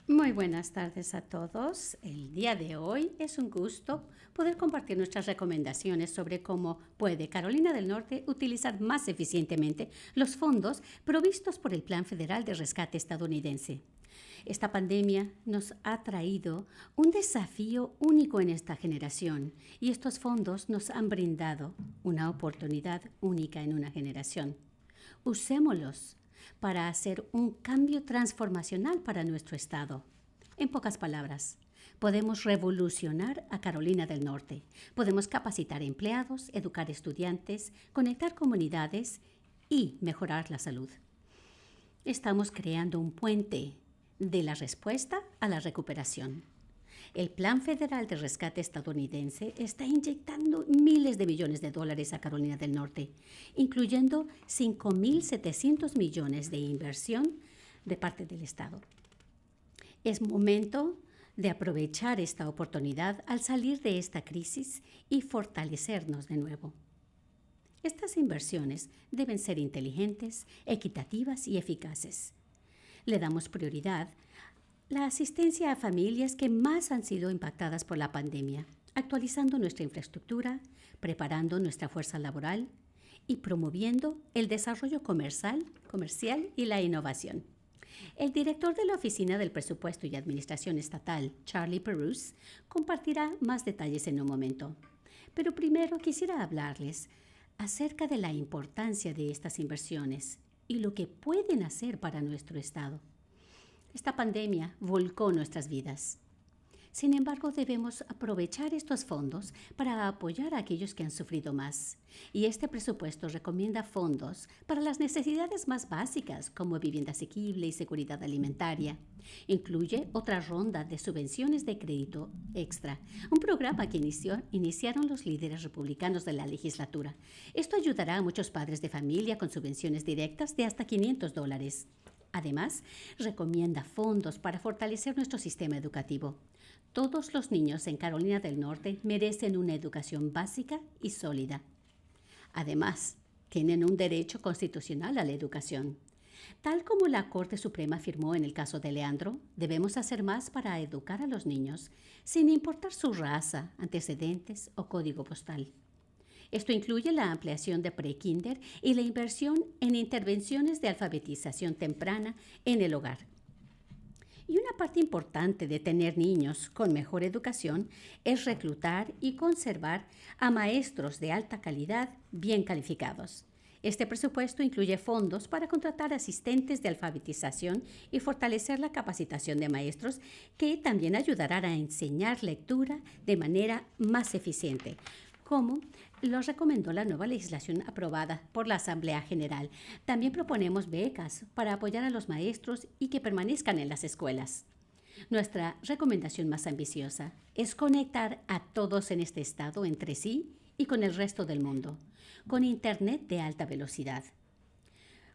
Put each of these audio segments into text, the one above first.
Muy buenas tardes a todos. El día de hoy es un gusto poder compartir nuestras recomendaciones sobre cómo puede Carolina del Norte utilizar más eficientemente los fondos provistos por el Plan Federal de Rescate estadounidense. Esta pandemia nos ha traído un desafío único en esta generación y estos fondos nos han brindado una oportunidad única en una generación. Usémoslos para hacer un cambio transformacional para nuestro estado. En pocas palabras, podemos revolucionar a Carolina del Norte. Podemos capacitar empleados, educar estudiantes, conectar comunidades y mejorar la salud. Estamos creando un puente de la respuesta a la recuperación. El Plan Federal de Rescate estadounidense está inyectando miles de millones de dólares a Carolina del Norte, incluyendo 5.700 millones de inversión de parte del Estado. Es momento de aprovechar esta oportunidad al salir de esta crisis y fortalecernos de nuevo. Estas inversiones deben ser inteligentes, equitativas y eficaces. Le damos prioridad la asistencia a familias que más han sido impactadas por la pandemia, actualizando nuestra infraestructura, preparando nuestra fuerza laboral y promoviendo el desarrollo comercial y la innovación. El director de la Oficina del Presupuesto y Administración Estatal, Charlie Perus, compartirá más detalles en un momento. Pero primero quisiera hablarles acerca de la importancia de estas inversiones y lo que pueden hacer para nuestro estado. Esta pandemia volcó nuestras vidas. Sin embargo, debemos aprovechar estos fondos para apoyar a aquellos que han sufrido más. Y este presupuesto recomienda fondos para las necesidades más básicas, como vivienda asequible y seguridad alimentaria. Incluye otra ronda de subvenciones de crédito extra, un programa que iniciaron los líderes republicanos de la legislatura. Esto ayudará a muchos padres de familia con subvenciones directas de hasta $500. Además, recomienda fondos para fortalecer nuestro sistema educativo. Todos los niños en Carolina del Norte merecen una educación básica y sólida. Además, tienen un derecho constitucional a la educación. Tal como la Corte Suprema afirmó en el caso de Leandro, debemos hacer más para educar a los niños, sin importar su raza, antecedentes o código postal. Esto incluye la ampliación de pre-kinder y la inversión en intervenciones de alfabetización temprana en el hogar. Y una parte importante de tener niños con mejor educación es reclutar y conservar a maestros de alta calidad bien calificados. Este presupuesto incluye fondos para contratar asistentes de alfabetización y fortalecer la capacitación de maestros que también ayudarán a enseñar lectura de manera más eficiente, como lo recomendó la nueva legislación aprobada por la Asamblea General. También proponemos becas para apoyar a los maestros y que permanezcan en las escuelas. Nuestra recomendación más ambiciosa es conectar a todos en este estado entre sí y con el resto del mundo, con Internet de alta velocidad.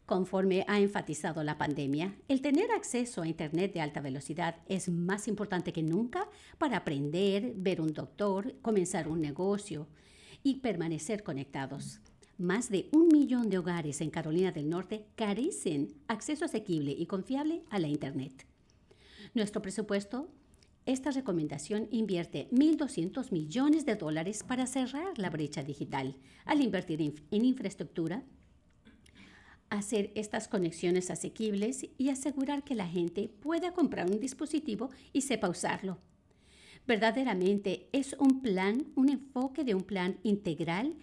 Conforme ha enfatizado la pandemia, el tener acceso a Internet de alta velocidad es más importante que nunca para aprender, ver un doctor, comenzar un negocio y permanecer conectados. Más de 1 millón de hogares en Carolina del Norte carecen acceso asequible y confiable a la Internet. Nuestro presupuesto, esta recomendación invierte $1.200 millones para cerrar la brecha digital al invertir en infraestructura, hacer estas conexiones asequibles y asegurar que la gente pueda comprar un dispositivo y sepa usarlo. Verdaderamente es un enfoque de un plan integral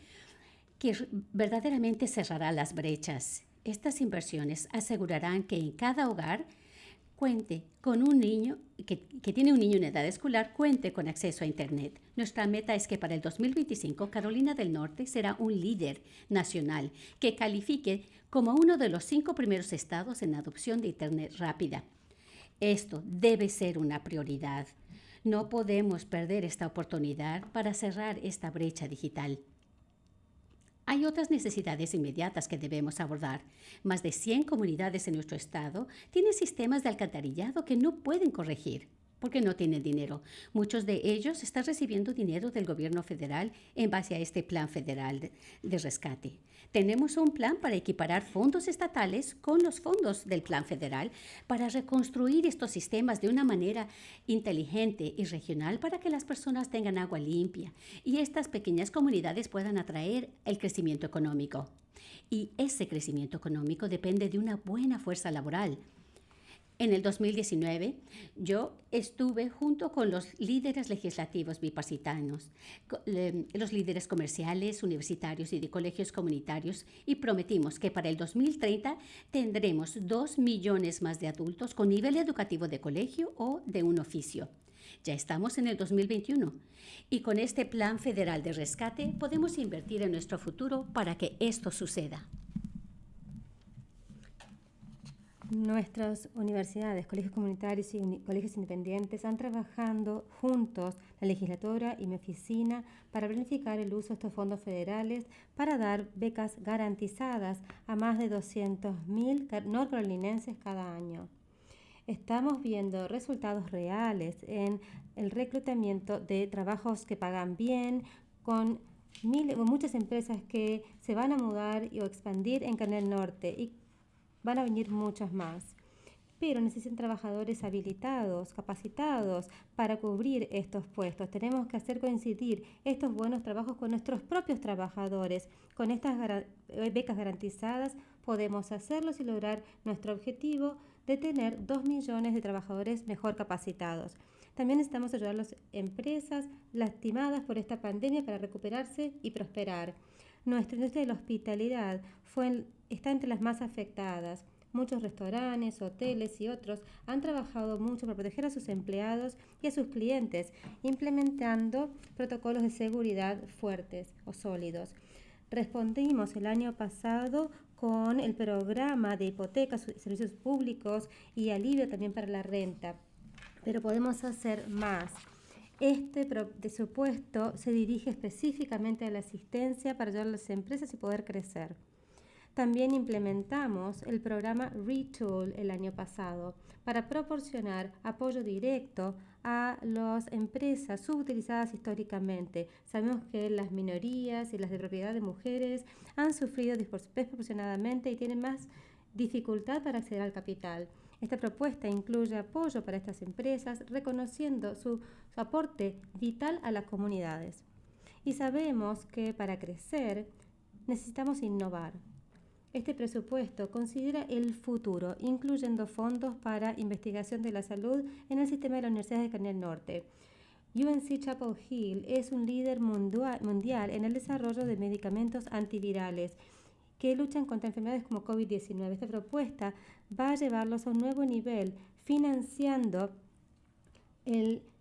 que verdaderamente cerrará las brechas. Estas inversiones asegurarán que en cada hogar cuente con un niño que tiene un niño en edad escolar, cuente con acceso a Internet. Nuestra meta es que para el 2025 Carolina del Norte será un líder nacional que califique como uno de los 5 primeros estados en adopción de Internet rápida. Esto debe ser una prioridad. No podemos perder esta oportunidad para cerrar esta brecha digital. Hay otras necesidades inmediatas que debemos abordar. Más de 100 comunidades en nuestro estado tienen sistemas de alcantarillado que no pueden corregir porque no tienen dinero. Muchos de ellos están recibiendo dinero del gobierno federal en base a este plan federal de rescate. Tenemos un plan para equiparar fondos estatales con los fondos del plan federal para reconstruir estos sistemas de una manera inteligente y regional para que las personas tengan agua limpia y estas pequeñas comunidades puedan atraer el crecimiento económico. Y ese crecimiento económico depende de una buena fuerza laboral. En el 2019, yo estuve junto con los líderes legislativos bipartisanos, los líderes comerciales, universitarios y de colegios comunitarios y prometimos que para el 2030 tendremos 2 millones más de adultos con nivel educativo de colegio o de un oficio. Ya estamos en el 2021 y con este plan federal de rescate podemos invertir en nuestro futuro para que esto suceda. Nuestras universidades, colegios comunitarios y colegios independientes están trabajando juntos, la legislatura y mi oficina, para planificar el uso de estos fondos federales para dar becas garantizadas a más de 200.000 norcarolinenses cada año. Estamos viendo resultados reales en el reclutamiento de trabajos que pagan bien, con muchas empresas que se van a mudar o expandir en Carolina del Norte y van a venir muchas más. Pero necesitan trabajadores habilitados, capacitados para cubrir estos puestos. Tenemos que hacer coincidir estos buenos trabajos con nuestros propios trabajadores. Con estas becas garantizadas podemos hacerlos y lograr nuestro objetivo de tener 2 millones de trabajadores mejor capacitados. También necesitamos ayudar a las empresas lastimadas por esta pandemia para recuperarse y prosperar. Nuestra industria de la hospitalidad está entre las más afectadas. Muchos restaurantes, hoteles y otros han trabajado mucho para proteger a sus empleados y a sus clientes, implementando protocolos de seguridad fuertes o sólidos. Respondimos el año pasado con el programa de hipotecas, servicios públicos y alivio también para la renta, pero podemos hacer más. Este presupuesto se dirige específicamente a la asistencia para ayudar a las empresas y poder crecer. También implementamos el programa Retool el año pasado para proporcionar apoyo directo a las empresas subutilizadas históricamente. Sabemos que las minorías y las de propiedad de mujeres han sufrido desproporcionadamente y tienen más dificultad para acceder al capital. Esta propuesta incluye apoyo para estas empresas, reconociendo su aporte vital a las comunidades. Y sabemos que para crecer necesitamos innovar. Este presupuesto considera el futuro, incluyendo fondos para investigación de la salud en el sistema de la Universidad de Carolina del Norte. UNC Chapel Hill es un líder mundial en el desarrollo de medicamentos antivirales que luchan contra enfermedades como COVID-19. Esta propuesta va a llevarlos a un nuevo nivel, financiando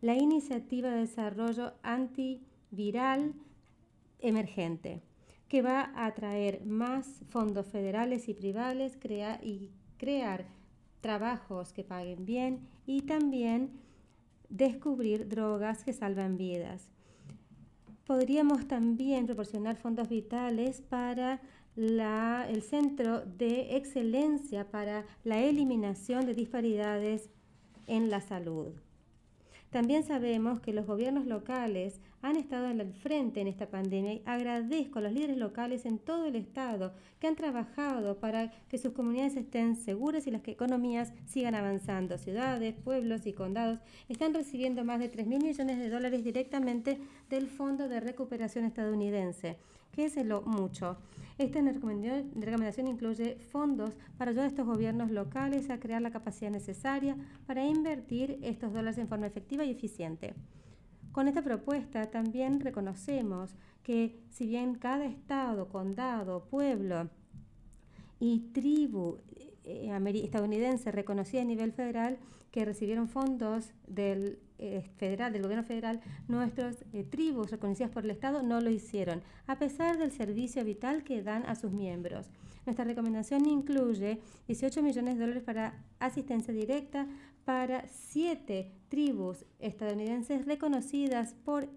la iniciativa de desarrollo antiviral emergente, que va a atraer más fondos federales y privados, crear trabajos que paguen bien y también descubrir drogas que salvan vidas. Podríamos también proporcionar fondos vitales para el Centro de Excelencia para la Eliminación de Disparidades en la Salud. También sabemos que los gobiernos locales han estado al frente en esta pandemia y agradezco a los líderes locales en todo el estado que han trabajado para que sus comunidades estén seguras y las economías sigan avanzando. Ciudades, pueblos y condados están recibiendo más de $3.000 millones directamente del Fondo de Recuperación estadounidense, que es lo mucho. Esta recomendación incluye fondos para ayudar a estos gobiernos locales a crear la capacidad necesaria para invertir estos dólares en forma efectiva y eficiente. Con esta propuesta también reconocemos que si bien cada estado, condado, pueblo y tribu estadounidense reconocida a nivel federal que recibieron fondos del gobierno federal, nuestras tribus reconocidas por el Estado no lo hicieron, a pesar del servicio vital que dan a sus miembros. Nuestra recomendación incluye $18 millones para asistencia directa para 7 tribus estadounidenses reconocidas por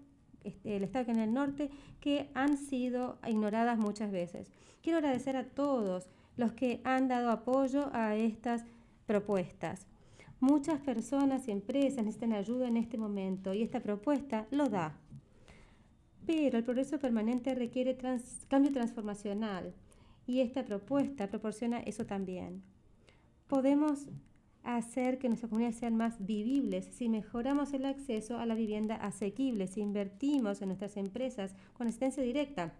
el Estado de Carolina del Norte que han sido ignoradas muchas veces. Quiero agradecer a todos los que han dado apoyo a estas propuestas. Muchas personas y empresas necesitan ayuda en este momento y esta propuesta lo da. Pero el progreso permanente requiere cambio transformacional y esta propuesta proporciona eso también. Podemos hacer que nuestras comunidades sean más vivibles si mejoramos el acceso a la vivienda asequible, si invertimos en nuestras empresas con asistencia directa,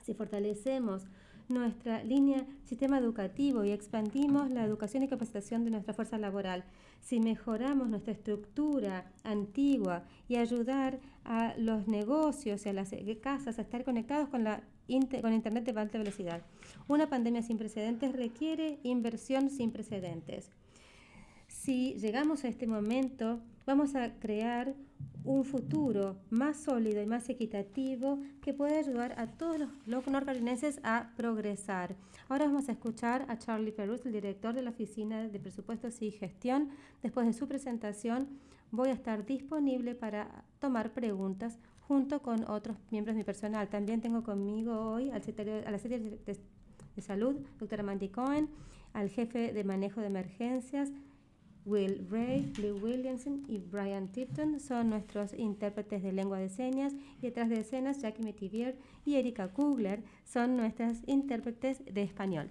si fortalecemos nuestra sistema educativo y expandimos la educación y capacitación de nuestra fuerza laboral, si mejoramos nuestra estructura antigua y ayudar a los negocios y a las casas a estar conectados con Internet de alta velocidad. Una pandemia sin precedentes requiere inversión sin precedentes. Si llegamos a este momento, vamos a crear un futuro más sólido y más equitativo que puede ayudar a todos los norcarolinenses a progresar. Ahora vamos a escuchar a Charlie Perus, el director de la Oficina de Presupuestos y Gestión. Después de su presentación, voy a estar disponible para tomar preguntas junto con otros miembros de mi personal. También tengo conmigo hoy a la secretaria de Salud, doctora Mandy Cohen, al jefe de manejo de emergencias, Will Ray, Lee Williamson y Brian Tipton son nuestros intérpretes de lengua de señas, y detrás de escenas Jackie Metivier y Erika Kugler son nuestras intérpretes de español.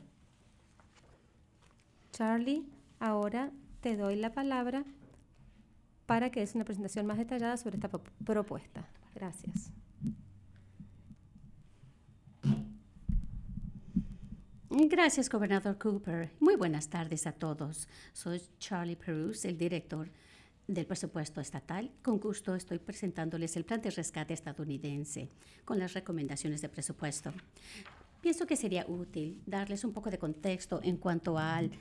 Charlie, ahora te doy la palabra para que des una presentación más detallada sobre esta propuesta. Gracias. Gracias, gobernador Cooper. Muy buenas tardes a todos. Soy Charlie Perus, el director del presupuesto estatal. Con gusto estoy presentándoles el plan de rescate estadounidense con las recomendaciones de presupuesto. Pienso que sería útil darles un poco de contexto en cuanto al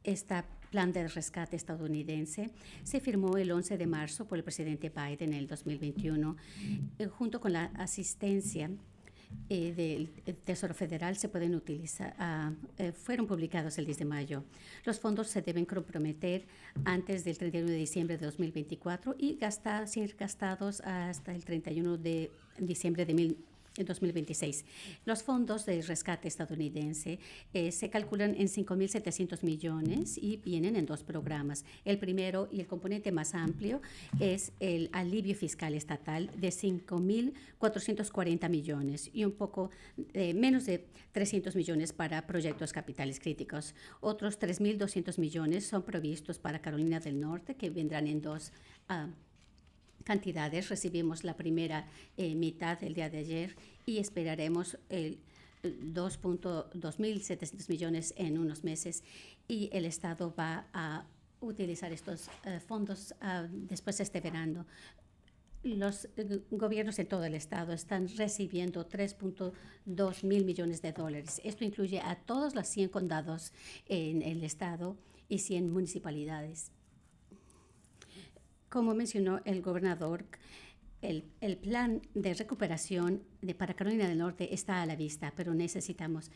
este plan de rescate estadounidense. Se firmó el 11 de marzo por el presidente Biden en el 2021, junto con la asistencia del Tesoro Federal. Se pueden utilizar, fueron publicados el 10 de mayo. Los fondos se deben comprometer antes del 31 de diciembre de 2024 y ser gastados hasta el 31 de diciembre de 2026. Los fondos de rescate estadounidense se calculan en 5.700 millones y vienen en dos programas. El primero y el componente más amplio es el alivio fiscal estatal de 5.440 millones y un poco menos de 300 millones para proyectos capitales críticos. Otros 3.200 millones son provistos para Carolina del Norte, que vendrán en dos cantidades. Recibimos la primera mitad el día de ayer y esperaremos el 2.700 millones en unos meses, y el Estado va a utilizar estos fondos después de este verano. Los gobiernos en todo el estado están recibiendo 3.2 mil millones de dólares. Esto incluye a todos los 100 condados en el estado y 100 municipalidades. Como mencionó el gobernador, el plan de recuperación para Carolina del Norte está a la vista, pero necesitamos.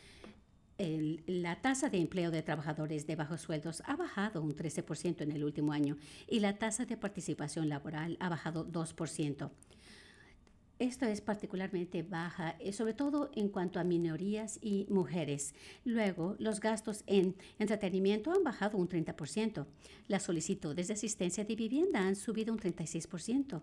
La tasa de empleo de trabajadores de bajos sueldos ha bajado un 13% en el último año y la tasa de participación laboral ha bajado 2%. Esto es particularmente baja, sobre todo en cuanto a minorías y mujeres. Luego, los gastos en entretenimiento han bajado un 30%. Las solicitudes de asistencia de vivienda han subido un 36%.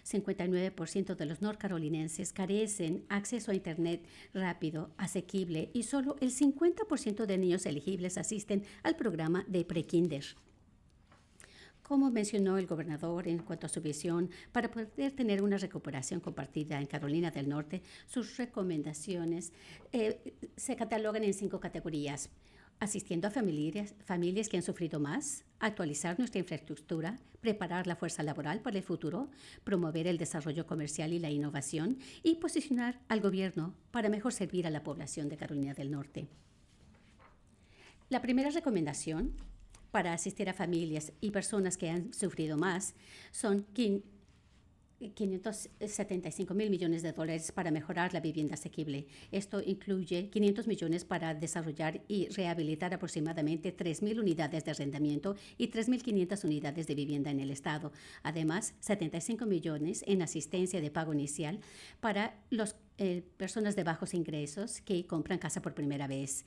59% de los norcarolinenses carecen acceso a Internet rápido, asequible, y solo el 50% de niños elegibles asisten al programa de prekinder. Como mencionó el gobernador en cuanto a su visión para poder tener una recuperación compartida en Carolina del Norte, sus recomendaciones se catalogan en 5 categorías: asistiendo a familias que han sufrido más, actualizar nuestra infraestructura, preparar la fuerza laboral para el futuro, promover el desarrollo comercial y la innovación, y posicionar al gobierno para mejor servir a la población de Carolina del Norte. La primera recomendación para asistir a familias y personas que han sufrido más son 575 mil millones de dólares para mejorar la vivienda asequible. Esto incluye 500 millones para desarrollar y rehabilitar aproximadamente 3.000 unidades de arrendamiento y 3.500 unidades de vivienda en el estado. Además, 75 millones en asistencia de pago inicial para las personas de bajos ingresos que compran casa por primera vez.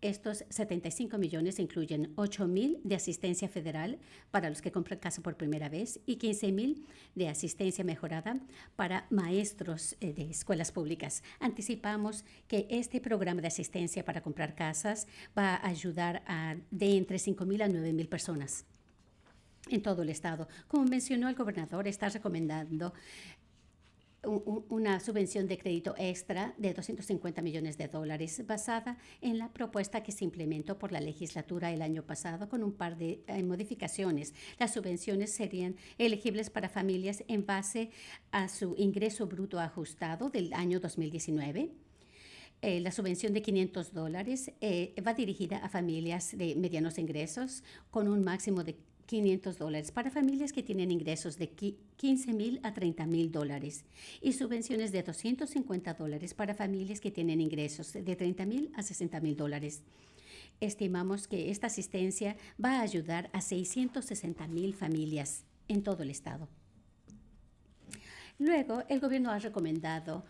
Estos 75 millones incluyen 8,000 de asistencia federal para los que compran casa por primera vez y 15,000 de asistencia mejorada para maestros de escuelas públicas. Anticipamos que este programa de asistencia para comprar casas va a ayudar a de entre 5,000 a 9,000 personas en todo el estado. Como mencionó el gobernador, está recomendando una subvención de crédito extra de $250 millones basada en la propuesta que se implementó por la legislatura el año pasado con un par de modificaciones. Las subvenciones serían elegibles para familias en base a su ingreso bruto ajustado del año 2019. La subvención de $500 va dirigida a familias de medianos ingresos con un máximo de $500 para familias que tienen ingresos de $15,000 a $30,000 y subvenciones de $250 para familias que tienen ingresos de $30,000 a $60,000. Estimamos que esta asistencia va a ayudar a 660,000 familias en todo el estado. Luego, el gobierno ha recomendado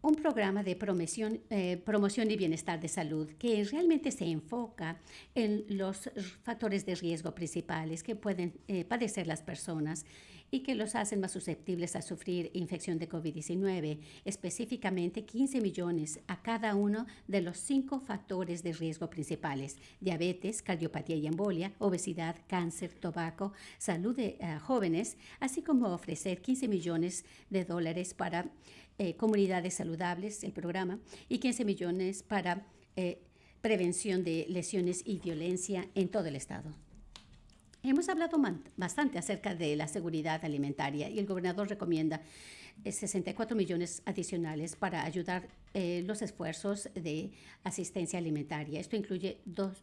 un programa de promoción y bienestar de salud que realmente se enfoca en los factores de riesgo principales que pueden padecer las personas y que los hacen más susceptibles a sufrir infección de COVID-19, específicamente 15 millones a cada uno de los 5 factores de riesgo principales: diabetes, cardiopatía y embolia, obesidad, cáncer, tabaco, salud de jóvenes, así como ofrecer $15 millones para comunidades saludables, el programa, y 15 millones para prevención de lesiones y violencia en todo el estado. Hemos hablado bastante acerca de la seguridad alimentaria y el gobernador recomienda 64 millones adicionales para ayudar los esfuerzos de asistencia alimentaria. Esto incluye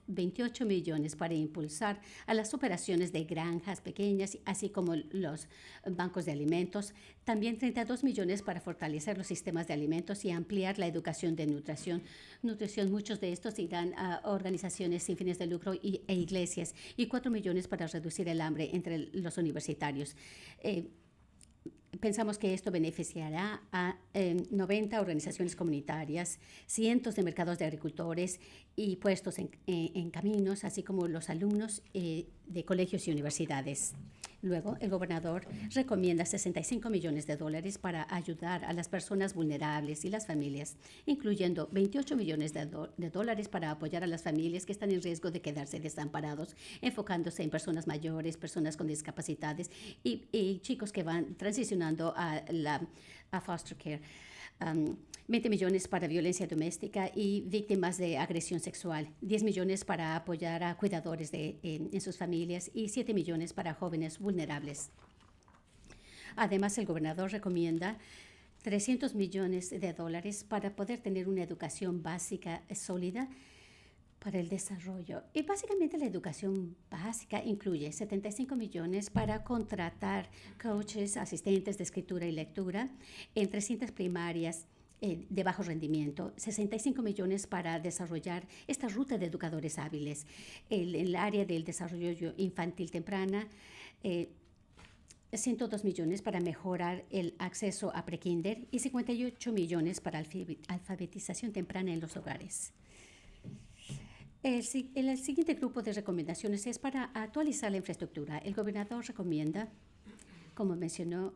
28 millones para impulsar a las operaciones de granjas pequeñas, así como los bancos de alimentos. También 32 millones para fortalecer los sistemas de alimentos y ampliar la educación de nutrición. Muchos de estos irán a organizaciones sin fines de lucro e iglesias, y 4 millones para reducir el hambre entre los universitarios. Pensamos que esto beneficiará a 90 organizaciones comunitarias, cientos de mercados de agricultores y puestos en caminos, así como los alumnos de colegios y universidades. Luego, el gobernador recomienda 65 millones de dólares para ayudar a las personas vulnerables y las familias, incluyendo 28 millones de dólares para apoyar a las familias que están en riesgo de quedarse desamparados, enfocándose en personas mayores, personas con discapacidades y chicos que van transicionando a foster care. 20 millones para violencia doméstica y víctimas de agresión sexual, 10 millones para apoyar a cuidadores en sus familias y 7 millones para jóvenes vulnerables. Además, el gobernador recomienda 300 millones de dólares para poder tener una educación básica sólida para el desarrollo. Y básicamente la educación básica incluye 75 millones para contratar coaches, asistentes de escritura y lectura en 300 primarias de bajo rendimiento, 65 millones para desarrollar esta ruta de educadores hábiles. El área del desarrollo infantil temprana, 102 millones para mejorar el acceso a prekinder y 58 millones para alfabetización temprana en los hogares. El siguiente grupo de recomendaciones es para actualizar la infraestructura. El gobernador recomienda, como mencionó,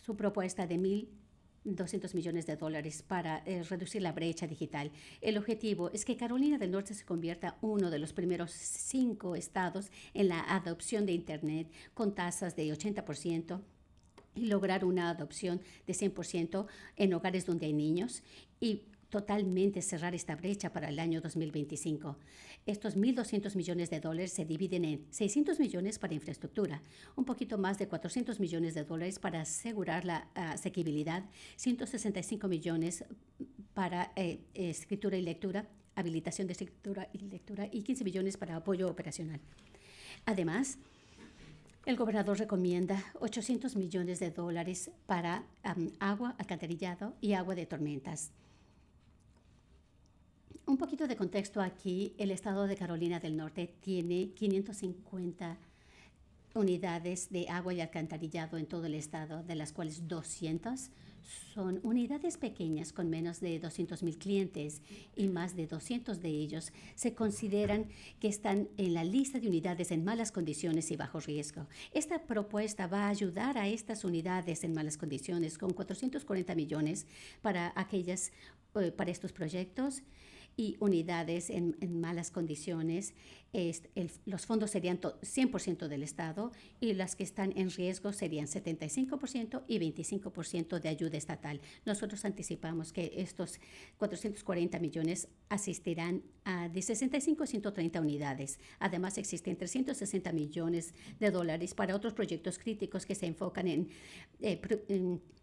su propuesta de $1,200 millones para reducir la brecha digital. El objetivo es que Carolina del Norte se convierta uno de los primeros 5 estados en la adopción de Internet con tasas de 80% y lograr una adopción de 100% en hogares donde hay niños y totalmente cerrar esta brecha para el año 2025. Estos $1,200 millones se dividen en 600 millones para infraestructura, un poquito más de 400 millones de dólares para asegurar la asequibilidad, 165 millones para escritura y lectura, habilitación de escritura y lectura y 15 millones para apoyo operacional. Además, el gobernador recomienda 800 millones de dólares para agua, alcantarillado y agua de tormentas. Un poquito de contexto aquí, el estado de Carolina del Norte tiene 550 unidades de agua y alcantarillado en todo el estado, de las cuales 200 Son unidades pequeñas con menos de 200,000 clientes y más de 200 de ellos se consideran que están en la lista de unidades en malas condiciones y bajo riesgo. Esta propuesta va a ayudar a estas unidades en malas condiciones con 440 millones para para estos proyectos y unidades en malas condiciones. Los fondos serían 100% del Estado y las que están en riesgo serían 75% y 25% de ayuda estatal. Nosotros anticipamos que estos 440 millones asistirán a de 65 a 130 unidades. Además, existen 360 millones de dólares para otros proyectos críticos que se enfocan en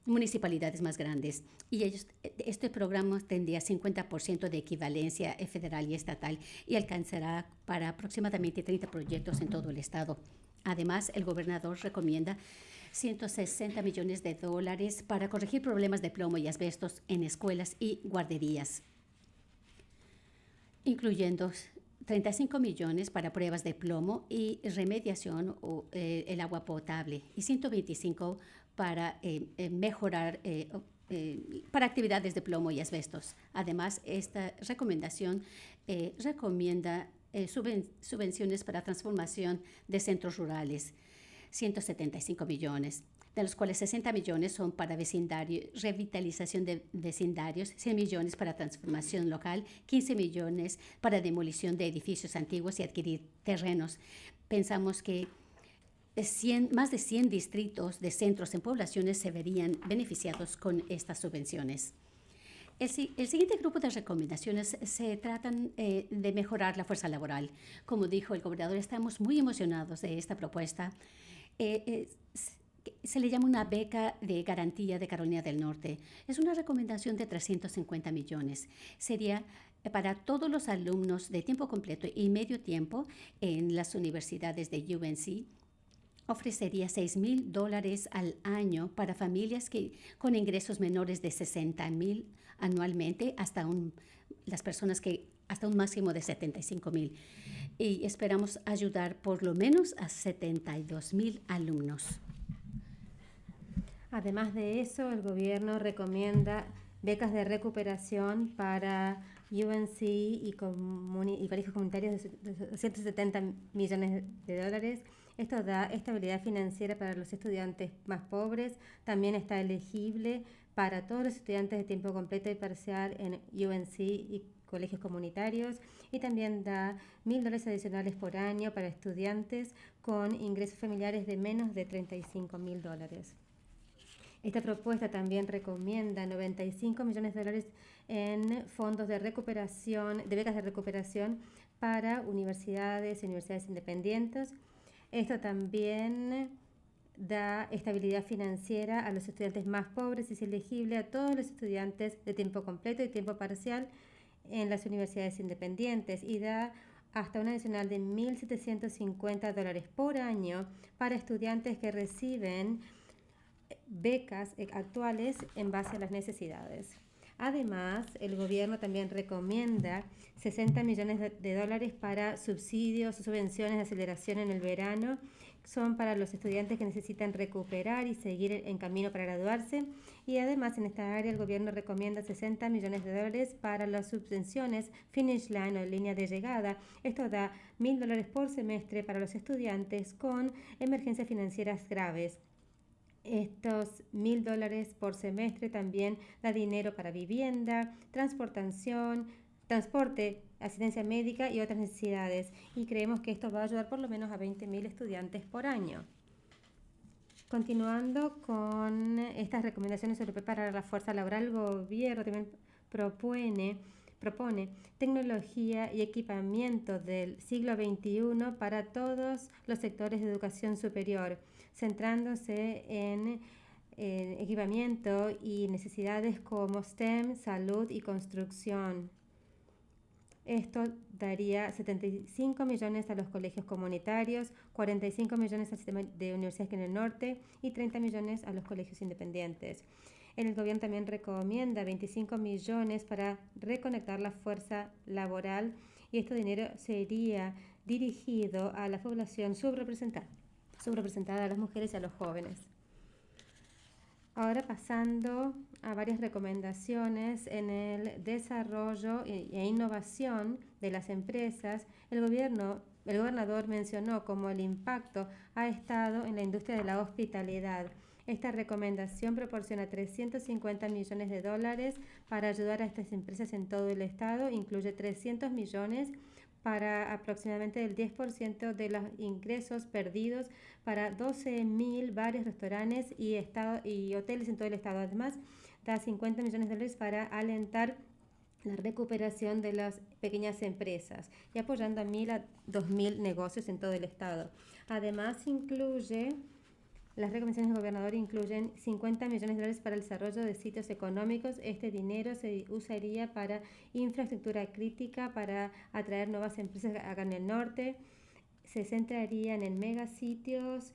municipalidades más grandes. Y este programa tendría 50% de equivalencia federal y estatal y alcanzará para aproximadamente 30 proyectos en todo el estado. Además, el gobernador recomienda 160 millones de dólares para corregir problemas de plomo y asbestos en escuelas y guarderías, incluyendo 35 millones para pruebas de plomo y remediación o el agua potable y 125 para mejorar para actividades de plomo y asbestos. Además, esta recomendación recomienda subvenciones para transformación de centros rurales, 175 millones, de los cuales 60 millones son para revitalización de vecindarios, 100 millones para transformación local, 15 millones para demolición de edificios antiguos y adquirir terrenos. Pensamos que más de 100 distritos de centros en poblaciones se verían beneficiados con estas subvenciones. El siguiente grupo de recomendaciones se tratan de mejorar la fuerza laboral. Como dijo el gobernador, estamos muy emocionados de esta propuesta. Se le llama una beca de garantía de Carolina del Norte. Es una recomendación de 350 millones. Sería para todos los alumnos de tiempo completo y medio tiempo en las universidades de UNC. Ofrecería $6,000 al año para familias con ingresos menores de 60,000 anualmente las personas que hasta un máximo de 75,000. Y esperamos ayudar por lo menos a 72,000 alumnos. Además de eso, el gobierno recomienda becas de recuperación para UNC y colegios comunitarios de 170 millones de dólares. Esto da estabilidad financiera para los estudiantes más pobres. También está elegible para todos los estudiantes de tiempo completo y parcial en UNC y colegios comunitarios. Y también da $1,000 adicionales por año para estudiantes con ingresos familiares de menos de $35,000. Esta propuesta también recomienda 95 millones de dólares en fondos de recuperación, de becas de recuperación para universidades independientes. Esto también da estabilidad financiera a los estudiantes más pobres y es elegible a todos los estudiantes de tiempo completo y tiempo parcial en las universidades independientes y da hasta un adicional de $1,750 por año para estudiantes que reciben becas actuales en base a las necesidades. Además, el gobierno también recomienda 60 millones de dólares para subsidios o subvenciones de aceleración en el verano. Son para los estudiantes que necesitan recuperar y seguir en camino para graduarse. Y además, en esta área, el gobierno recomienda 60 millones de dólares para las subvenciones Finish Line o línea de llegada. Esto da $1,000 por semestre para los estudiantes con emergencias financieras graves. Estos $1,000 por semestre también da dinero para vivienda, transporte, asistencia médica y otras necesidades. Y creemos que esto va a ayudar por lo menos a 20,000 estudiantes por año. Continuando con estas recomendaciones sobre preparar la fuerza laboral, el gobierno también propone tecnología y equipamiento del siglo XXI para todos los sectores de educación superior, centrándose en equipamiento y necesidades como STEM, salud y construcción. Esto daría 75 millones a los colegios comunitarios, 45 millones al sistema de universidades en el norte y 30 millones a los colegios independientes. El gobierno también recomienda 25 millones para reconectar la fuerza laboral y este dinero sería dirigido a la población subrepresentada a las mujeres y a los jóvenes. Ahora pasando a varias recomendaciones en el desarrollo e innovación de las empresas, el gobernador mencionó cómo el impacto ha estado en la industria de la hospitalidad. Esta recomendación proporciona $350 millones para ayudar a estas empresas en todo el estado, incluye 300 millones para aproximadamente el 10% de los ingresos perdidos para 12.000 bares, restaurantes y hoteles en todo el estado. Además, da $50 millones para alentar la recuperación de las pequeñas empresas y apoyando a 1.000 a 2.000 negocios en todo el estado. Además, las recomendaciones del gobernador incluyen $50 millones para el desarrollo de sitios económicos. Este dinero se usaría para infraestructura crítica, para atraer nuevas empresas acá en el norte. Se centrarían en megasitios,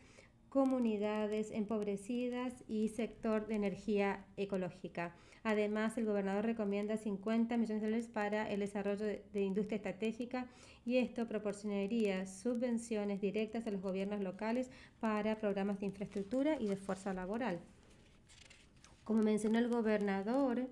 comunidades empobrecidas y sector de energía ecológica. Además, el gobernador recomienda $50 millones para el desarrollo de industria estratégica y esto proporcionaría subvenciones directas a los gobiernos locales para programas de infraestructura y de fuerza laboral. Como mencionó el gobernador,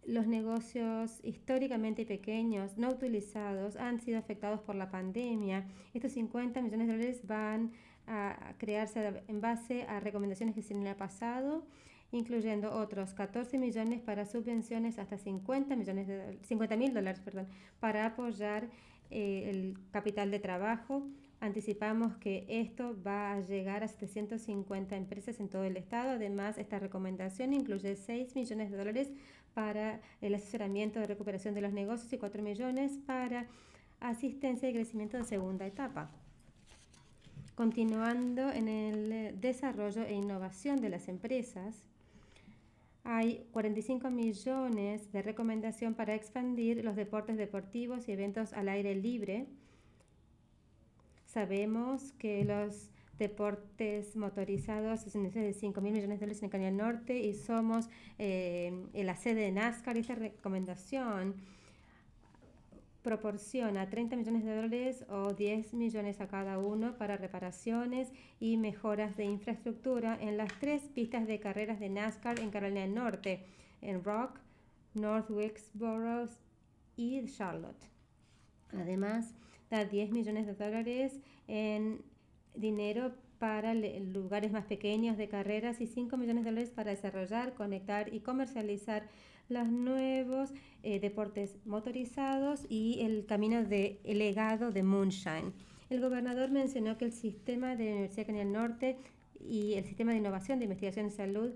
los negocios históricamente pequeños, no utilizados, han sido afectados por la pandemia. Estos $50 millones van a crearse en base a recomendaciones que se le ha pasado, incluyendo otros 14 millones para subvenciones hasta $50.000 para apoyar el capital de trabajo. Anticipamos que esto va a llegar a 750 empresas en todo el estado. Además, esta recomendación incluye $6 millones para el asesoramiento de recuperación de los negocios y 4 millones para asistencia y crecimiento de segunda etapa. Continuando en el desarrollo e innovación de las empresas, hay 45 millones de recomendación para expandir los deportes deportivos y eventos al aire libre. Sabemos que los deportes motorizados es de $5.000 millones en Carolina del Norte y somos la sede de NASCAR. Esta recomendación proporciona $30 millones o 10 millones a cada uno para reparaciones y mejoras de infraestructura en las 3 pistas de carreras de NASCAR en Carolina del Norte, en Rock, North Wilkesboro y Charlotte. Además, da $10 millones en dinero para lugares más pequeños de carreras y $5 millones para desarrollar, conectar y comercializar los nuevos deportes motorizados y el camino de legado de Moonshine. El gobernador mencionó que el sistema de la Universidad de Carolina del Norte y el sistema de innovación de investigación en salud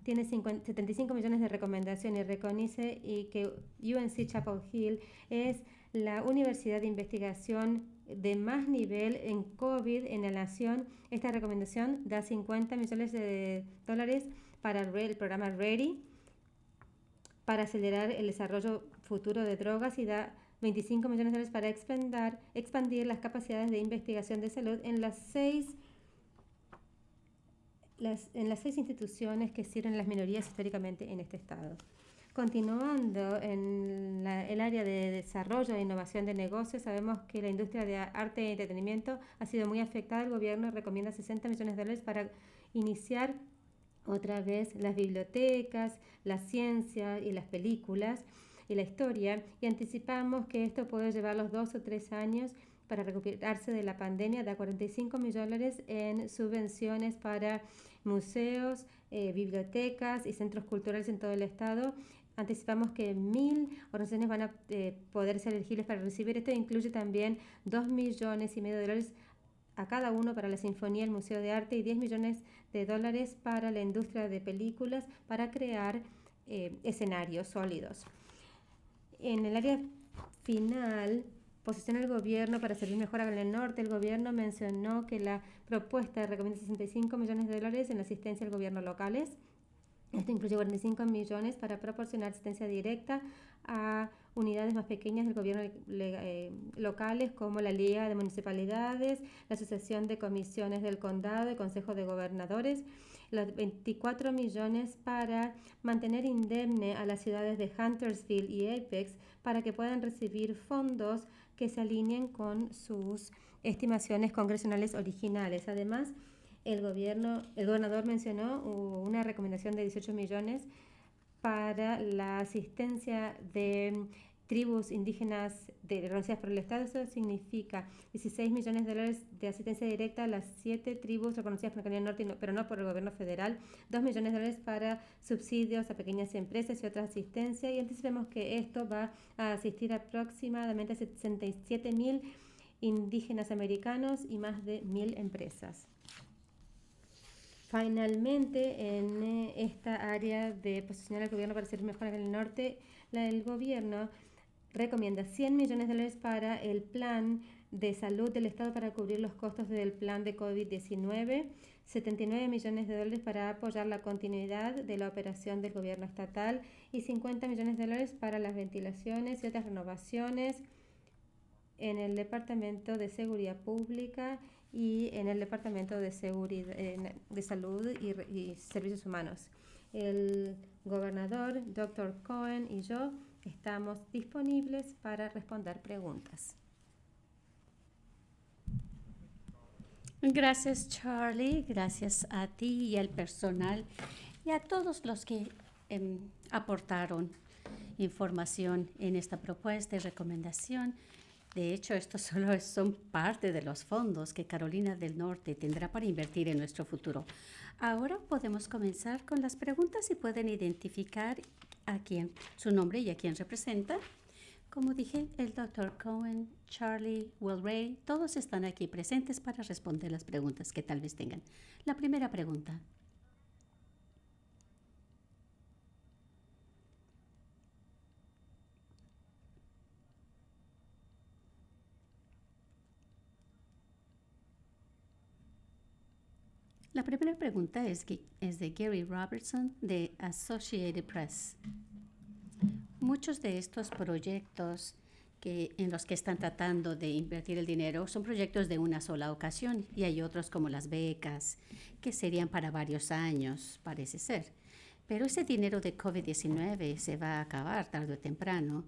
tiene 75 millones de recomendaciones y reconoce que UNC Chapel Hill es la universidad de investigación de más nivel en COVID en la nación. Esta recomendación da $50 millones para el programa READY para acelerar el desarrollo futuro de drogas y da $25 millones para expandir las capacidades de investigación de salud en las seis instituciones que sirven a las minorías históricamente en este estado. Continuando en el área de desarrollo e innovación de negocios, sabemos que la industria de arte y entretenimiento ha sido muy afectada. El gobierno recomienda $60 millones para iniciar otra vez las bibliotecas, la ciencia y las películas y la historia, y anticipamos que esto puede llevar los 2 o 3 años para recuperarse de la pandemia. Da $45 millones en subvenciones para museos, bibliotecas y centros culturales en todo el estado. Anticipamos que 1.000 organizaciones van a poder ser elegibles para recibir esto. Incluye también $2,5 millones a cada uno para la Sinfonía, el Museo de Arte y $10 millones para la industria de películas para crear escenarios sólidos. En el área final, posiciona el gobierno para servir mejor a Carolina del Norte. El gobierno mencionó que la propuesta recomienda $65 millones en la asistencia al gobierno locales. Esto incluye 45 millones para proporcionar asistencia directa a unidades más pequeñas del gobierno locales como la Liga de Municipalidades, la Asociación de Comisiones del Condado y Consejo de Gobernadores. Los 24 millones para mantener indemne a las ciudades de Huntersville y Apex para que puedan recibir fondos que se alineen con sus estimaciones congresionales originales. Además, el gobernador mencionó una recomendación de 18 millones para la asistencia de tribus indígenas reconocidas por el Estado. Eso significa 16 millones de dólares de asistencia directa a las 7 tribus reconocidas por Carolina del Norte, pero no por el gobierno federal, 2 millones de dólares para subsidios a pequeñas empresas y otra asistencia, y anticipamos que esto va a asistir aproximadamente a 67.000 indígenas americanos y más de 1.000 empresas. Finalmente, en esta área de posicionar al gobierno para servir mejor en el norte, el gobierno recomienda 100 millones de dólares para el plan de salud del Estado para cubrir los costos del plan de COVID-19, 79 millones de dólares para apoyar la continuidad de la operación del gobierno estatal y 50 millones de dólares para las ventilaciones y otras renovaciones en el Departamento de Seguridad Pública y en el Departamento de Salud y Servicios Humanos. El gobernador, Dr. Cohen, y yo estamos disponibles para responder preguntas. Gracias, Charlie. Gracias a ti y al personal y a todos los que aportaron información en esta propuesta y recomendación. De hecho, estos solo son parte de los fondos que Carolina del Norte tendrá para invertir en nuestro futuro. Ahora podemos comenzar con las preguntas y pueden identificar a quién, su nombre y a quién representa. Como dije, el Dr. Cohen, Charlie, Will Ray, todos están aquí presentes para responder las preguntas que tal vez tengan. La primera pregunta. La primera pregunta es de Gary Robertson de Associated Press. Muchos de estos proyectos en los que están tratando de invertir el dinero son proyectos de una sola ocasión y hay otros como las becas que serían para varios años, parece ser. Pero ese dinero de COVID-19 se va a acabar tarde o temprano.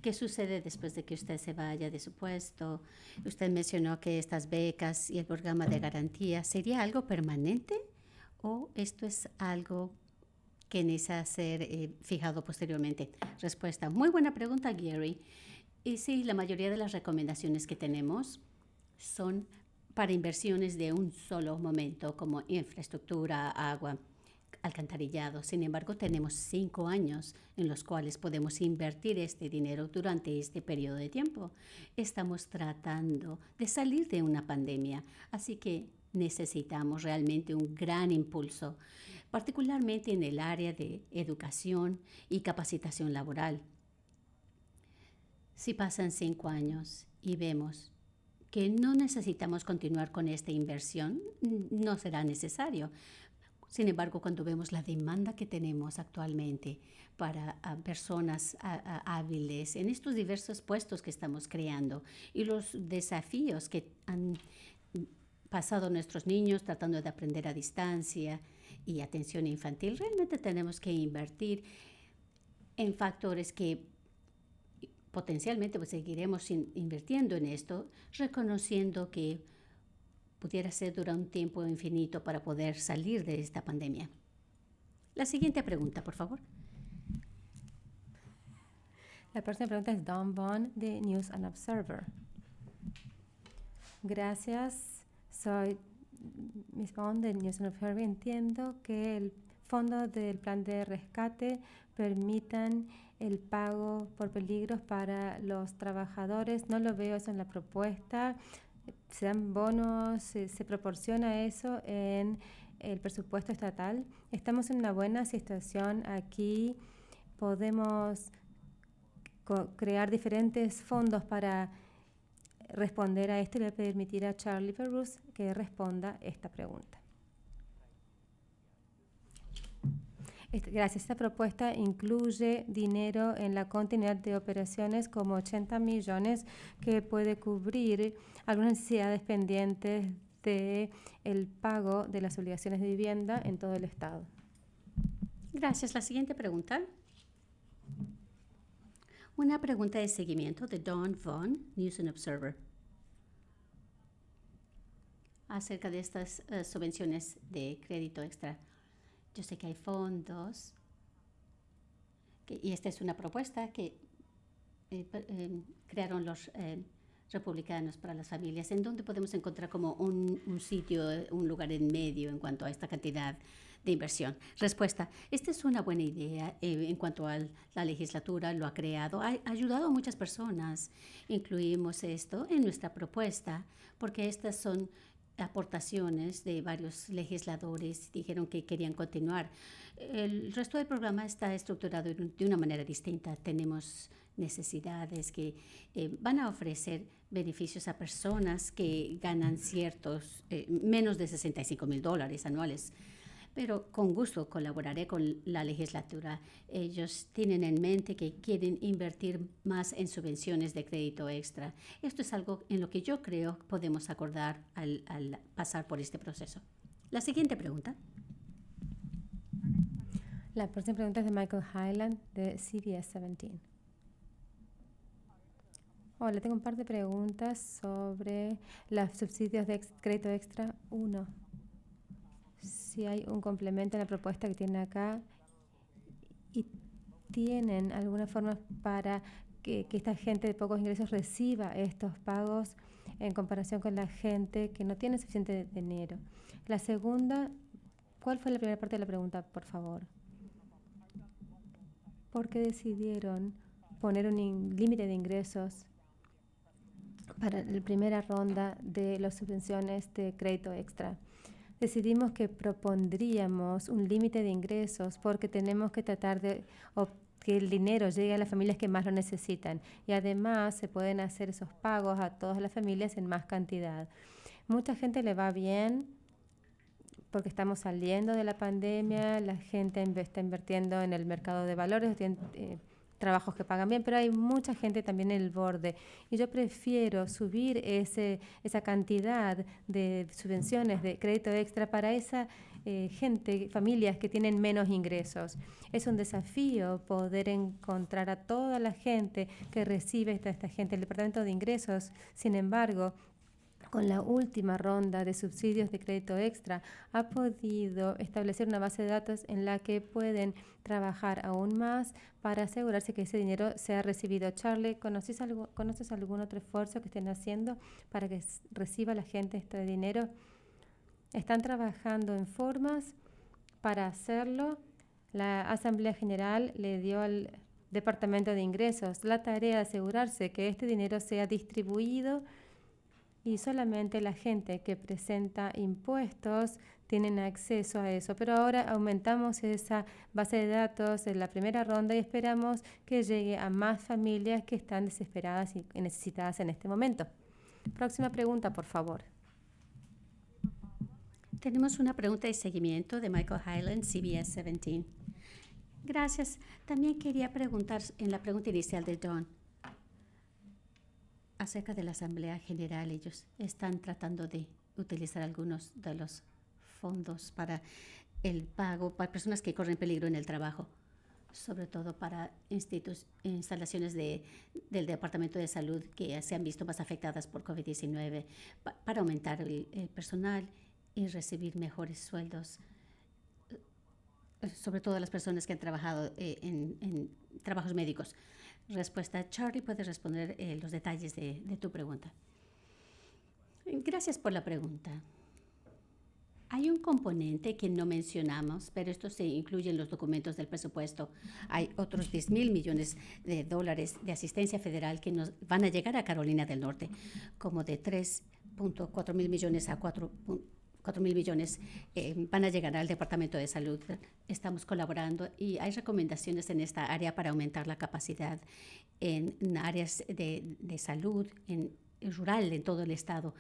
¿Qué sucede después de que usted se vaya de su puesto? Usted mencionó que estas becas y el programa de garantía sería algo permanente o esto es algo que necesita ser fijado posteriormente. Respuesta. Muy buena pregunta, Gary. Y sí, la mayoría de las recomendaciones que tenemos son para inversiones de un solo momento, como infraestructura, agua, alcantarillado. Sin embargo, tenemos 5 años en los cuales podemos invertir este dinero durante este periodo de tiempo. Estamos tratando de salir de una pandemia, así que necesitamos realmente un gran impulso, particularmente en el área de educación y capacitación laboral. Si pasan 5 años y vemos que no necesitamos continuar con esta inversión, no será necesario. Sin embargo, cuando vemos la demanda que tenemos actualmente para personas hábiles en estos diversos puestos que estamos creando y los desafíos que han pasado nuestros niños tratando de aprender a distancia y atención infantil, realmente tenemos que invertir en factores que potencialmente pues, seguiremos invirtiendo en esto, reconociendo que pudiera ser durante un tiempo infinito para poder salir de esta pandemia. La siguiente pregunta, por favor. La próxima pregunta es Don Vaughn de News and Observer. Gracias. Soy Miss Vaughn de News and Observer. Entiendo que el fondo del plan de rescate permitan el pago por peligros para los trabajadores. No lo veo eso en la propuesta. Se dan bonos, se proporciona eso en el presupuesto estatal. Estamos en una buena situación aquí. Podemos crear diferentes fondos para responder a esto. Le voy a permitir a Charlie Perrus que responda esta pregunta. Gracias. Esta propuesta incluye dinero en la continuidad de operaciones como 80 millones que puede cubrir algunas necesidades pendientes del pago de las obligaciones de vivienda en todo el estado. Gracias. La siguiente pregunta. Una pregunta de seguimiento de Don Vaughn, News and Observer. acerca de estas subvenciones de crédito extra. Yo sé que hay fondos, y esta es una propuesta que crearon los republicanos para las familias, en donde podemos encontrar como un sitio, un lugar en medio en cuanto a esta cantidad de inversión. Respuesta: esta es una buena idea en cuanto a la legislatura, lo ha creado, ha ayudado a muchas personas. Incluimos esto en nuestra propuesta porque estas son aportaciones de varios legisladores, dijeron que querían continuar. El resto del programa está estructurado de una manera distinta. Tenemos necesidades que van a ofrecer beneficios a personas que ganan ciertos, menos de $65,000 anuales. Pero con gusto colaboraré con la legislatura. Ellos tienen en mente que quieren invertir más en subvenciones de crédito extra. Esto es algo en lo que yo creo podemos acordar al pasar por este proceso. La siguiente pregunta. La próxima pregunta es de Michael Hyland, de CBS 17. Hola, tengo un par de preguntas sobre los subsidios de crédito extra. Uno, si hay un complemento en la propuesta que tienen acá y tienen alguna forma para que esta gente de pocos ingresos reciba estos pagos en comparación con la gente que no tiene suficiente dinero. La segunda, ¿cuál fue la primera parte de la pregunta, por favor? ¿Por qué decidieron poner un límite de ingresos para la primera ronda de las subvenciones de crédito extra? Decidimos que propondríamos un límite de ingresos porque tenemos que tratar de que el dinero llegue a las familias que más lo necesitan y además se pueden hacer esos pagos a todas las familias en más cantidad. Mucha gente le va bien porque estamos saliendo de la pandemia, la gente está invirtiendo en el mercado de valores, tienen trabajos que pagan bien, pero hay mucha gente también en el borde. Y yo prefiero subir esa cantidad de subvenciones de crédito extra para esa gente, familias que tienen menos ingresos. Es un desafío poder encontrar a toda la gente que recibe esta gente. El Departamento de Ingresos, sin embargo, con la última ronda de subsidios de crédito extra, ha podido establecer una base de datos en la que pueden trabajar aún más para asegurarse que ese dinero sea recibido. Charlie, ¿conoces algún otro esfuerzo que estén haciendo para que reciba la gente este dinero? Están trabajando en formas para hacerlo. La Asamblea General le dio al Departamento de Ingresos la tarea de asegurarse que este dinero sea distribuido y solamente la gente que presenta impuestos tienen acceso a eso. Pero ahora aumentamos esa base de datos en la primera ronda y esperamos que llegue a más familias que están desesperadas y necesitadas en este momento. Próxima pregunta, por favor. Tenemos una pregunta de seguimiento de Michael Hyland, CBS 17. Gracias. También quería preguntar en la pregunta inicial de Don acerca de la Asamblea General. Ellos están tratando de utilizar algunos de los fondos para el pago para personas que corren peligro en el trabajo, sobre todo para instalaciones del Departamento de Salud que se han visto más afectadas por COVID-19, para aumentar el personal y recibir mejores sueldos, sobre todo las personas que han trabajado en trabajos médicos. Respuesta: Charlie puede responder los detalles de tu pregunta. Gracias por la pregunta. Hay un componente que no mencionamos, pero esto se incluye en los documentos del presupuesto. Hay otros $10,000 millones de asistencia federal que nos van a llegar a Carolina del Norte, como de 3.4 mil millones a 4,000 millones van a llegar al Departamento de Salud. Estamos colaborando y hay recomendaciones en esta área para aumentar la capacidad en áreas de salud en rural en todo el estado.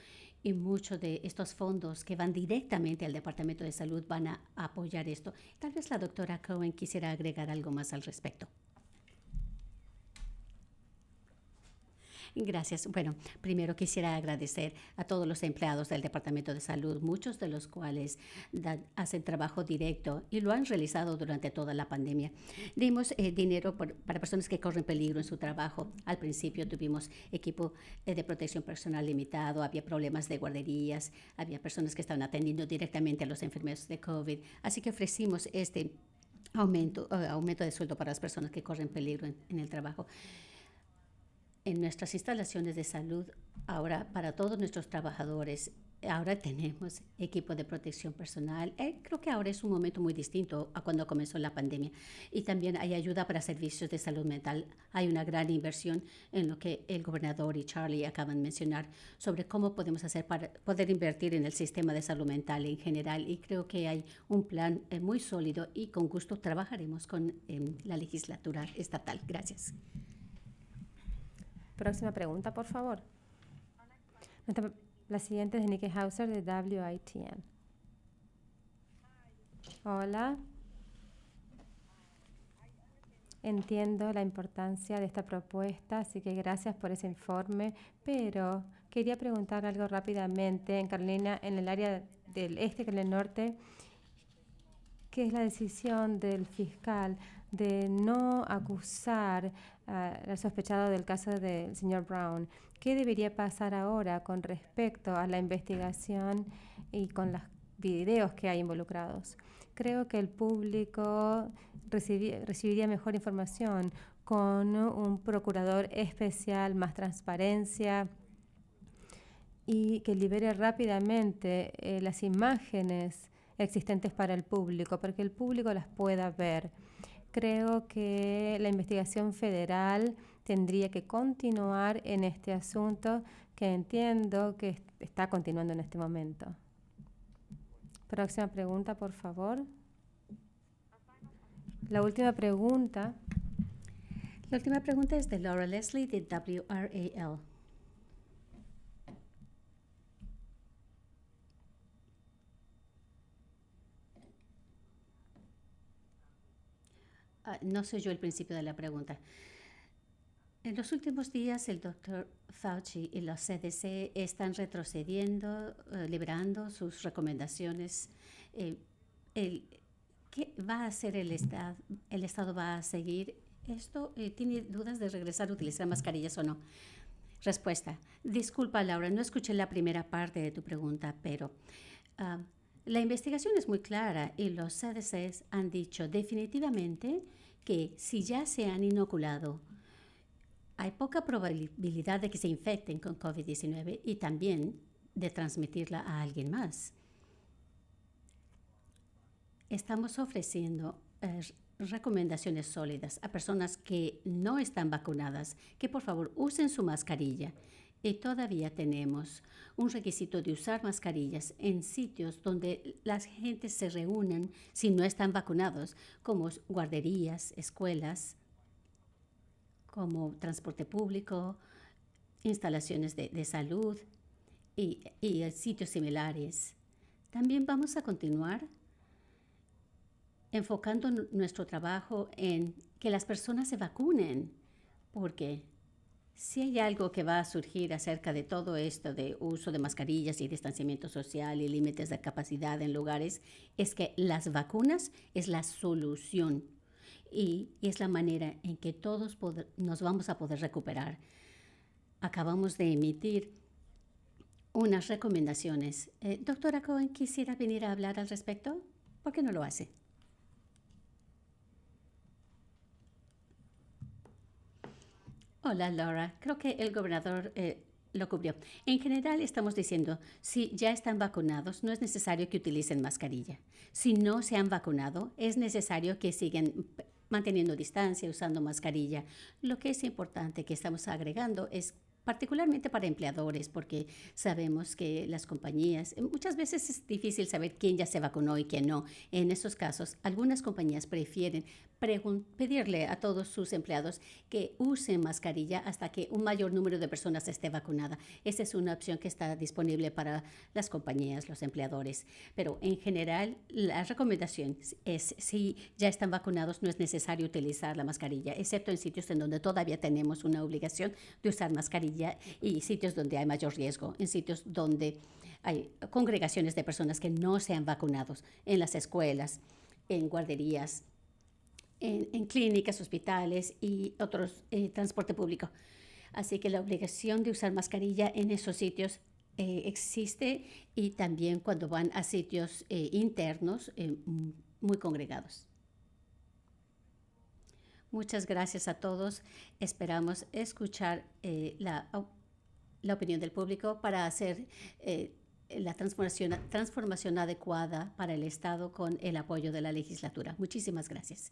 Y muchos de estos fondos que van directamente al Departamento de Salud van a apoyar esto. Tal vez la doctora Cohen quisiera agregar algo más al respecto. Gracias. Bueno, primero quisiera agradecer a todos los empleados del Departamento de Salud, muchos de los cuales hacen trabajo directo y lo han realizado durante toda la pandemia. Dimos dinero para personas que corren peligro en su trabajo. Al principio tuvimos equipo de protección personal limitado, había problemas de guarderías, había personas que estaban atendiendo directamente a los enfermeros de COVID. Así que ofrecimos este aumento de sueldo para las personas que corren peligro en el trabajo. En nuestras instalaciones de salud, ahora para todos nuestros trabajadores, ahora tenemos equipo de protección personal. Creo que ahora es un momento muy distinto a cuando comenzó la pandemia. Y también hay ayuda para servicios de salud mental. Hay una gran inversión en lo que el gobernador y Charlie acaban de mencionar sobre cómo podemos hacer para poder invertir en el sistema de salud mental en general. Y creo que hay un plan muy sólido y con gusto trabajaremos con la legislatura estatal. Gracias. Próxima pregunta, por favor. La siguiente es de Nikki Hauser de WITN. Hola. Entiendo la importancia de esta propuesta, así que gracias por ese informe, pero quería preguntar algo rápidamente. En Carolina, en el área del este que en el norte, ¿qué es la decisión del fiscal de no acusar al sospechado del caso del señor Brown? ¿Qué debería pasar ahora con respecto a la investigación y con los videos que hay involucrados? Creo que el público recibiría mejor información con un procurador especial, más transparencia y que libere rápidamente las imágenes existentes para el público, para que el público las pueda ver. Creo que la investigación federal tendría que continuar en este asunto que entiendo que está continuando en este momento. Próxima pregunta, por favor. La última pregunta. La última pregunta es de Laura Leslie de WRAL. No soy yo el principio de la pregunta. En los últimos días, el Dr. Fauci y los CDC están retrocediendo, liberando sus recomendaciones. ¿Qué va a hacer el Estado? ¿El Estado va a seguir esto? ¿Tiene dudas de regresar a utilizar mascarillas o no? Respuesta. Disculpa, Laura, no escuché la primera parte de tu pregunta, pero la investigación es muy clara y los CDCs han dicho definitivamente que si ya se han inoculado, hay poca probabilidad de que se infecten con COVID-19 y también de transmitirla a alguien más. Estamos ofreciendo recomendaciones sólidas a personas que no están vacunadas, que por favor usen su mascarilla. Y todavía tenemos un requisito de usar mascarillas en sitios donde las gentes se reúnen si no están vacunados, como guarderías, escuelas, como transporte público, instalaciones de salud y sitios similares. También vamos a continuar enfocando nuestro trabajo en que las personas se vacunen, porque si hay algo que va a surgir acerca de todo esto de uso de mascarillas y distanciamiento social y límites de capacidad en lugares, es que las vacunas es la solución y es la manera en que todos nos vamos a poder recuperar. Acabamos de emitir unas recomendaciones. Doctora Cohen, ¿quisiera venir a hablar al respecto? ¿Por qué no lo hace? Hola, Laura. Creo que el gobernador lo cubrió. En general, estamos diciendo, si ya están vacunados, no es necesario que utilicen mascarilla. Si no se han vacunado, es necesario que sigan manteniendo distancia, usando mascarilla. Lo que es importante que estamos agregando es particularmente para empleadores, porque sabemos que las compañías, muchas veces es difícil saber quién ya se vacunó y quién no. En esos casos, algunas compañías prefieren pedirle a todos sus empleados que usen mascarilla hasta que un mayor número de personas esté vacunada. Esa es una opción que está disponible para las compañías, los empleadores. Pero en general, la recomendación es si ya están vacunados, no es necesario utilizar la mascarilla, excepto en sitios en donde todavía tenemos una obligación de usar mascarilla mascarilla y sitios donde hay mayor riesgo, en sitios donde hay congregaciones de personas que no se han vacunado, en las escuelas, en guarderías, en clínicas, hospitales y otros transporte público. Así que la obligación de usar mascarilla en esos sitios existe, y también cuando van a sitios internos muy congregados. Muchas gracias a todos. Esperamos escuchar la opinión del público para hacer la transformación adecuada para el Estado con el apoyo de la legislatura. Muchísimas gracias.